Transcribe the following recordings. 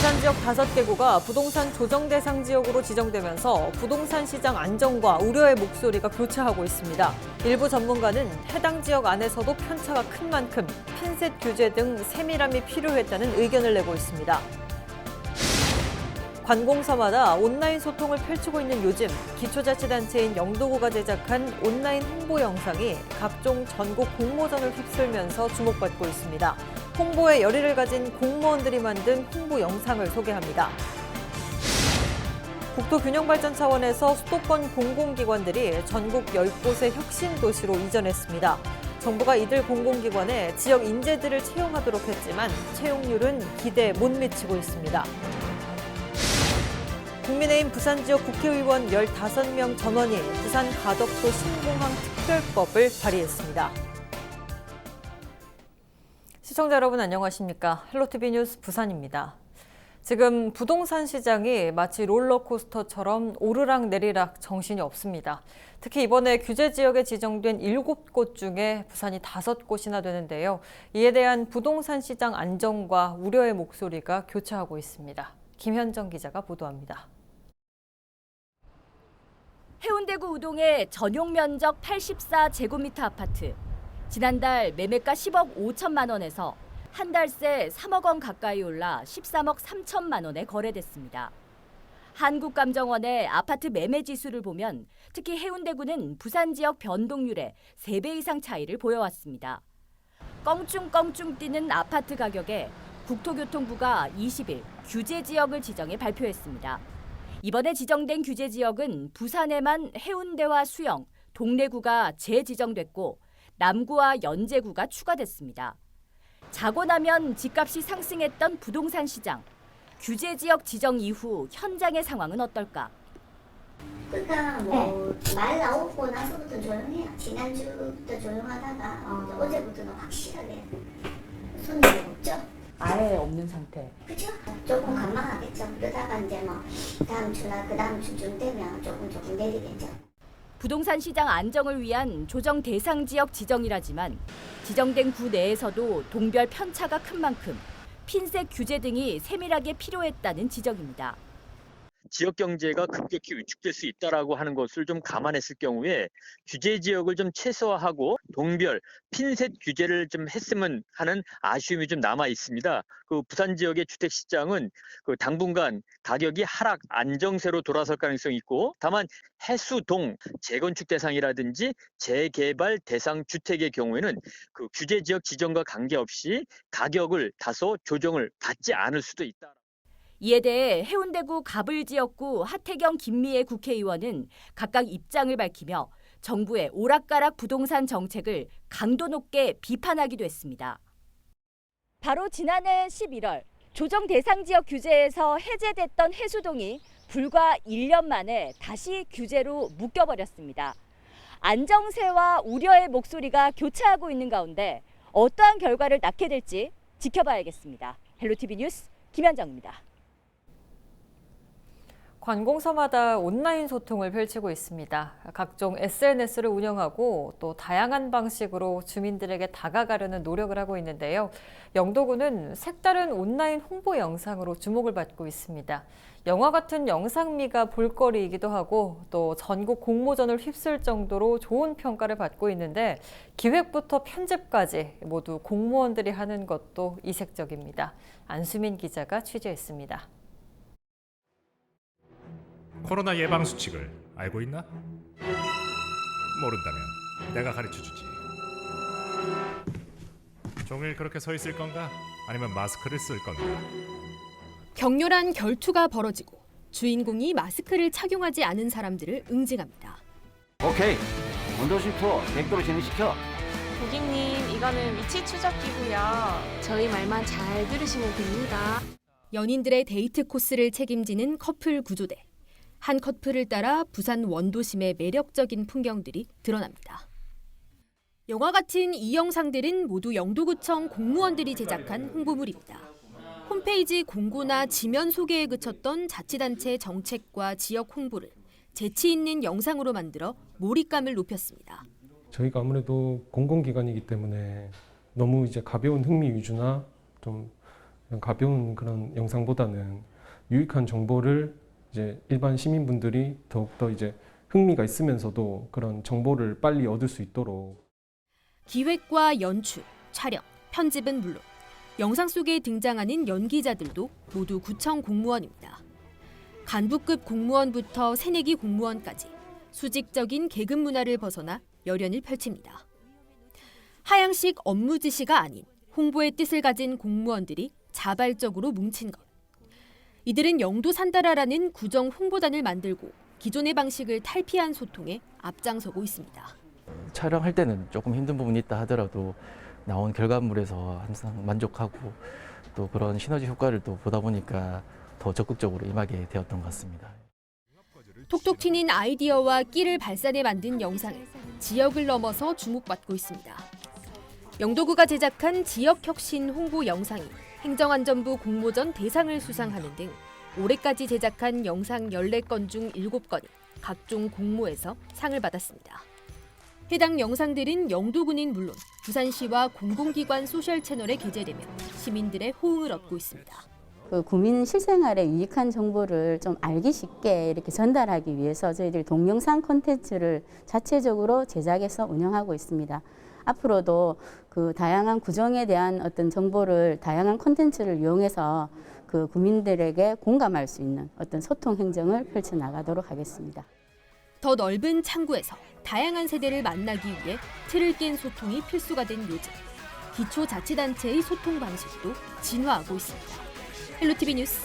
부산 지역 5개구가 부동산 조정 대상 지역으로 지정되면서 부동산 시장 안정과 우려의 목소리가 교차하고 있습니다. 일부 전문가는 해당 지역 안에서도 편차가 큰 만큼 핀셋 규제 등 세밀함이 필요했다는 의견을 내고 있습니다. 관공서마다 온라인 소통을 펼치고 있는 요즘, 기초자치단체인 영도구가 제작한 온라인 홍보 영상이 각종 전국 공모전을 휩쓸면서 주목받고 있습니다. 홍보에 열의를 가진 공무원들이 만든 홍보 영상을 소개합니다. 국토균형발전 차원에서 수도권 공공기관들이 전국 10곳의 혁신도시로 이전했습니다. 정부가 이들 공공기관에 지역 인재들을 채용하도록 했지만 채용률은 기대에 못 미치고 있습니다. 국민의힘 부산 지역 국회의원 15명 전원이 부산 가덕도 신공항 특별법을 발의했습니다. 시청자 여러분 안녕하십니까? 헬로티비 뉴스 부산입니다. 지금 부동산 시장이 마치 롤러코스터처럼 오르락 내리락 정신이 없습니다. 특히 이번에 규제 지역에 지정된 7곳 중에 부산이 5곳이나 되는데요. 이에 대한 부동산 시장 안정과 우려의 목소리가 교차하고 있습니다. 김현정 기자가 보도합니다. 해운대구 우동의 전용 면적 84제곱미터 아파트. 지난달 매매가 10억 5천만 원에서 한 달 새 3억 원 가까이 올라 13억 3천만 원에 거래됐습니다. 한국감정원의 아파트 매매 지수를 보면 특히 해운대구는 부산 지역 변동률의 3배 이상 차이를 보여왔습니다. 껑충껑충 뛰는 아파트 가격에 국토교통부가 20일 규제 지역을 지정해 발표했습니다. 이번에 지정된 규제 지역은 부산에만 해운대와 수영, 동래구가 재지정됐고 남구와 연제구가 추가됐습니다. 자고 나면 집값이 상승했던 부동산 시장. 규제 지역 지정 이후 현장의 상황은 어떨까? 그러니까 말 나오고 나서부터 조용해요. 지난주부터 조용하다가 어제부터는 확실하게 손님이 없죠. 아예 없는 상태. 그죠? 조금 관망하겠죠. 그러다가 이제 다음 주나 그 다음 주쯤 되면 조금 내리겠죠. 부동산 시장 안정을 위한 조정 대상 지역 지정이라지만 지정된 구 내에서도 동별 편차가 큰 만큼 핀셋 규제 등이 세밀하게 필요했다는 지적입니다. 지역 경제가 급격히 위축될 수 있다라고 하는 것을 좀 감안했을 경우에 규제 지역을 좀 최소화하고 동별 핀셋 규제를 좀 했으면 하는 아쉬움이 좀 남아 있습니다. 그 부산 지역의 주택 시장은 당분간 가격이 하락 안정세로 돌아설 가능성이 있고, 다만 해수동 재건축 대상이라든지 재개발 대상 주택의 경우에는 그 규제 지역 지정과 관계없이 가격을 다소 조정을 받지 않을 수도 있다. 이에 대해 해운대구 가불지역구 하태경 김미애 국회의원은 각각 입장을 밝히며 정부의 오락가락 부동산 정책을 강도 높게 비판하기도 했습니다. 바로 지난해 11월 조정 대상 지역 규제에서 해제됐던 해수동이 불과 1년 만에 다시 규제로 묶여버렸습니다. 안정세와 우려의 목소리가 교차하고 있는 가운데 어떠한 결과를 낳게 될지 지켜봐야겠습니다. 헬로티비 뉴스 김현정입니다. 관공서마다 온라인 소통을 펼치고 있습니다. 각종 SNS를 운영하고 또 다양한 방식으로 주민들에게 다가가려는 노력을 하고 있는데요. 영도구는 색다른 온라인 홍보 영상으로 주목을 받고 있습니다. 영화 같은 영상미가 볼거리이기도 하고 또 전국 공모전을 휩쓸 정도로 좋은 평가를 받고 있는데 기획부터 편집까지 모두 공무원들이 하는 것도 이색적입니다. 안수민 기자가 취재했습니다. 코로나 예방 수칙을 알고 있나? 모른다면 내가 가르쳐주지. 종일 그렇게 서 있을 건가? 아니면 마스크를 쓸 건가? 격렬한 결투가 벌어지고 주인공이 마스크를 착용하지 않은 사람들을 응징합니다. 오케이, 원더십 투어 백도로 진행시켜. 고객님, 이거는 위치 추적기고요. 저희 말만 잘 들으시면 됩니다. 연인들의 데이트 코스를 책임지는 커플 구조대. 한 커플을 따라 부산 원도심의 매력적인 풍경들이 드러납니다. 영화 같은 이 영상들은 모두 영도구청 공무원들이 제작한 홍보물입니다. 홈페이지 공고나 지면 소개에 그쳤던 자치단체 정책과 지역 홍보를 재치 있는 영상으로 만들어 몰입감을 높였습니다. 저희가 아무래도 공공기관이기 때문에 너무 이제 가벼운 흥미 위주나 좀 가벼운 그런 영상보다는 유익한 정보를 이제 일반 시민분들이 더욱더 이제 흥미가 있으면서도 그런 정보를 빨리 얻을 수 있도록 기획과 연출, 촬영, 편집은 물론 영상 속에 등장하는 연기자들도 모두 구청 공무원입니다. 간부급 공무원부터 새내기 공무원까지 수직적인 계급 문화를 벗어나 열연을 펼칩니다. 하향식 업무 지시가 아닌 홍보의 뜻을 가진 공무원들이 자발적으로 뭉친 것. 이들은 영도 산다라라는 구정 홍보단을 만들고 기존의 방식을 탈피한 소통에 앞장서고 있습니다. 촬영할 때는 조금 힘든 부분이 있다 하더라도 나온 결과물에서 항상 만족하고 또 그런 시너지 효과를 또 보다 보니까 더 적극적으로 임하게 되었던 것 같습니다. 톡톡 튀는 아이디어와 끼를 발산해 만든 영상은 지역을 넘어서 주목받고 있습니다. 영도구가 제작한 지역혁신 홍보 영상이 행정안전부 공모전 대상을 수상하는 등 올해까지 제작한 영상 14건 중 7건이 각종 공모에서 상을 받았습니다. 해당 영상들은 영도구는 물론 부산시와 공공기관 소셜채널에 게재되며 시민들의 호응을 얻고 있습니다. 구민 실생활에 유익한 정보를 좀 알기 쉽게 이렇게 전달하기 위해서 저희들이 동영상 콘텐츠를 자체적으로 제작해서 운영하고 있습니다. 앞으로도 그 다양한 구정에 대한 어떤 정보를 다양한 콘텐츠를 이용해서 그 국민들에게 공감할 수 있는 어떤 소통 행정을 펼쳐 나가도록 하겠습니다. 더 넓은 창구에서 다양한 세대를 만나기 위해 틀을 깬 소통이 필수가 된 요즘. 기초자치단체의 소통 방식도 진화하고 있습니다. 헬로티비 뉴스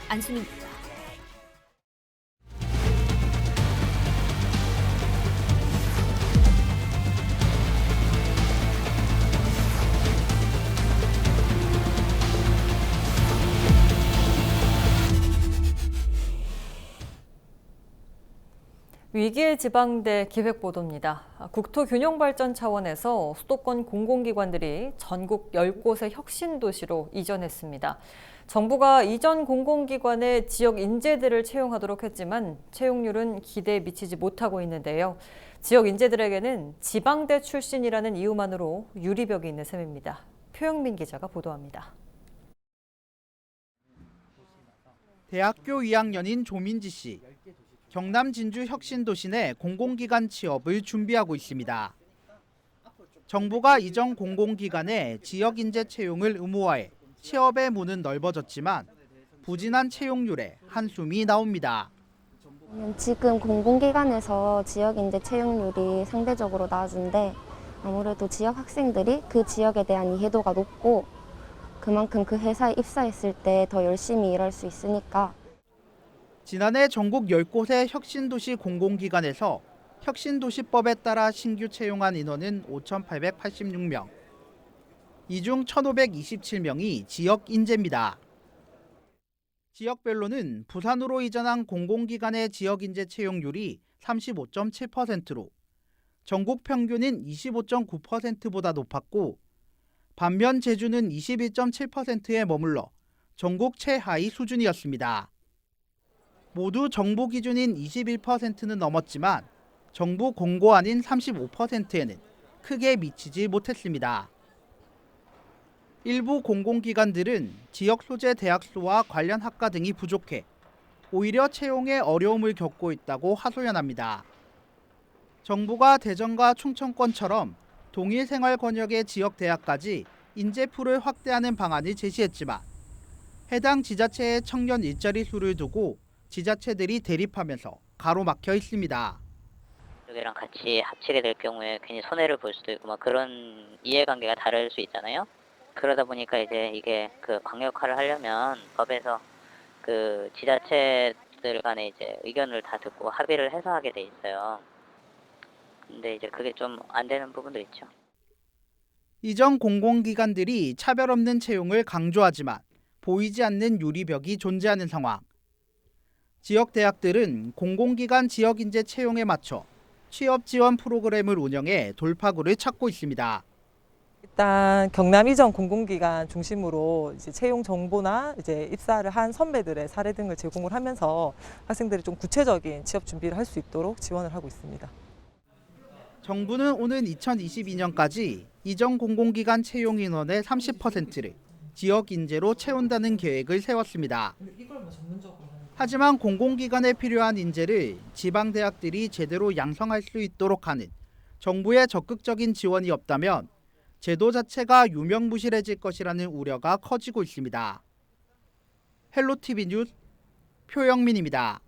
안수민입니다. 위기의 지방대 기획보도입니다. 국토균형발전 차원에서 수도권 공공기관들이 전국 10곳의 혁신도시로 이전했습니다. 정부가 이전 공공기관의 지역 인재들을 채용하도록 했지만 채용률은 기대에 미치지 못하고 있는데요. 지역 인재들에게는 지방대 출신이라는 이유만으로 유리벽이 있는 셈입니다. 표영민 기자가 보도합니다. 대학교 2학년인 조민지 씨. 경남 진주 혁신도시 내 공공기관 취업을 준비하고 있습니다. 정부가 이전 공공기관의 지역인재 채용을 의무화해 취업의 문은 넓어졌지만 부진한 채용률에 한숨이 나옵니다. 지금 공공기관에서 지역인재 채용률이 상대적으로 낮은데 아무래도 지역 학생들이 그 지역에 대한 이해도가 높고 그만큼 그 회사에 입사했을 때 더 열심히 일할 수 있으니까. 지난해 전국 10곳의 혁신도시 공공기관에서 혁신도시법에 따라 신규 채용한 인원은 5,886명. 이 중 1,527명이 지역 인재입니다. 지역별로는 부산으로 이전한 공공기관의 지역 인재 채용률이 35.7%로 전국 평균인 25.9%보다 높았고 반면 제주는 21.7%에 머물러 전국 최하위 수준이었습니다. 모두 정부 기준인 21%는 넘었지만 정부 공고안인 35%에는 크게 미치지 못했습니다. 일부 공공기관들은 지역 소재 대학 수와 관련 학과 등이 부족해 오히려 채용에 어려움을 겪고 있다고 하소연합니다. 정부가 대전과 충청권처럼 동일 생활 권역의 지역 대학까지 인재풀을 확대하는 방안을 제시했지만 해당 지자체의 청년 일자리 수를 두고 지자체들이 대립하면서 가로막혀 있습니다. 이쪽이랑 같이 합치게 될 경우에 괜히 손해를 볼 수도 있고 그런 이해관계가 다를 수 있잖아요. 그러다 보니까 이제 이게 그 광역화를 하려면 법에서 그 지자체들 간에 이제 의견을 다 듣고 합의를 해서 하게 돼 있어요. 근데 이제 그게 좀 안 되는 부분도 있죠. 이전 공공기관들이 차별 없는 채용을 강조하지만 보이지 않는 유리벽이 존재하는 상황. 지역 대학들은 공공기관 지역인재 채용에 맞춰 취업 지원 프로그램을 운영해 돌파구를 찾고 있습니다. 일단 경남 이전 공공기관 중심으로 이제 채용 정보나 이제 입사를 한 선배들의 사례 등을 제공을 하면서 학생들이 좀 구체적인 취업 준비를 할 수 있도록 지원을 하고 있습니다. 정부는 오는 2022년까지 이전 공공기관 채용 인원의 30%를 지역 인재로 채운다는 계획을 세웠습니다. 하지만 공공기관에 필요한 인재를 지방대학들이 제대로 양성할 수 있도록 하는 정부의 적극적인 지원이 없다면 제도 자체가 유명무실해질 것이라는 우려가 커지고 있습니다. 헬로티비 뉴스 표영민입니다.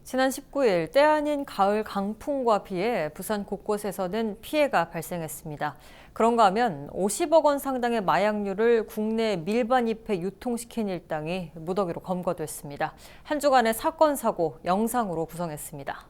지난 19일 때 아닌 가을 강풍과 비에 부산 곳곳에서는 피해가 발생했습니다. 그런가 하면 50억 원 상당의 마약류를 국내 밀반입해 유통시킨 일당이 무더기로 검거됐습니다. 한 주간의 사건, 사고 영상으로 구성했습니다.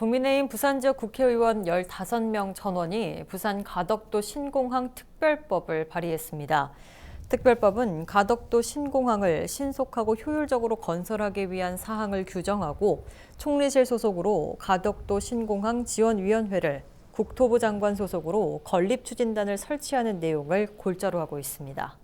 국민의힘 부산지역 국회의원 15명 전원이 부산 가덕도 신공항 특별법을 발의했습니다. 특별법은 가덕도 신공항을 신속하고 효율적으로 건설하기 위한 사항을 규정하고 총리실 소속으로 가덕도 신공항 지원위원회를, 국토부 장관 소속으로 건립추진단을 설치하는 내용을 골자로 하고 있습니다.